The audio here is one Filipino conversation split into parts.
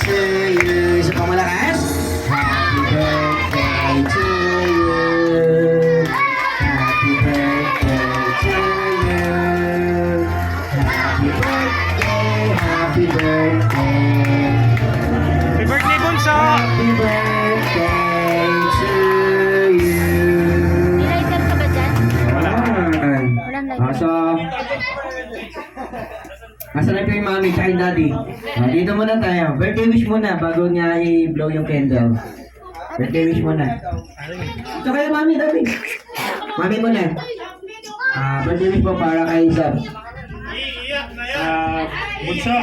to you. Isa pa malakas. Happy birthday to you. Happy birthday to you. Happy birthday, happy birthday. Happy birthday, Bunso! Happy birthday to you. May lighter ka ba dyan? Wala. Walang lighter. So, asan na po yung mami tsaka yung daddy? Dito muna tayo. Birthday wish muna bago niya i-blow yung candle. Birthday wish muna. Ito kayo mami, daddy. Mami muna. Birthday wish po para kay Zab. Bunso!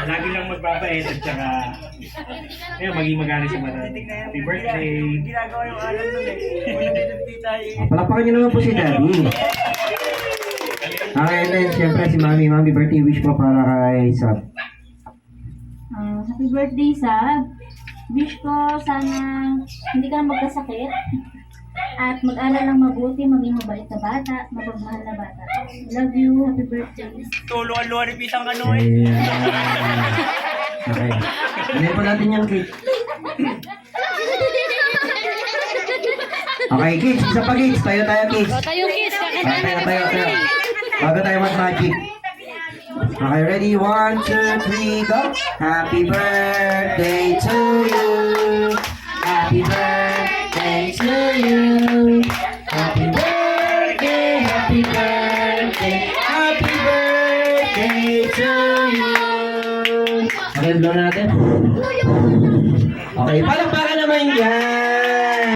Lagi lang magbabait at saka maging magaling sa mata. Happy birthday! Ginagawa yung alam nun eh. Palakpakan niyo naman po si daddy. Okay, and then syempre si mami. Mami, birthday wish po para kay Zab. Happy birthday, Sab. Wish ko sana hindi ka na magkasakit at mag-aral lang mabuti, maging mabait na bata, mapagmahal na bata. Love you, happy birthday. Tuluan-luan ni Pisang ano Ayan. Okay. Ano po natin yung cake? Okay, kids. Isa pa kids. Tayo, kids. Tayo, kids. Tayo. Bago tayo mag-magic. Okay, ready? 1, 2, 3, go! Happy birthday to you. Happy birthday to you. Happy birthday, happy birthday, happy birthday to you. Okay, blow natin. Okay, palakpakan naman yan.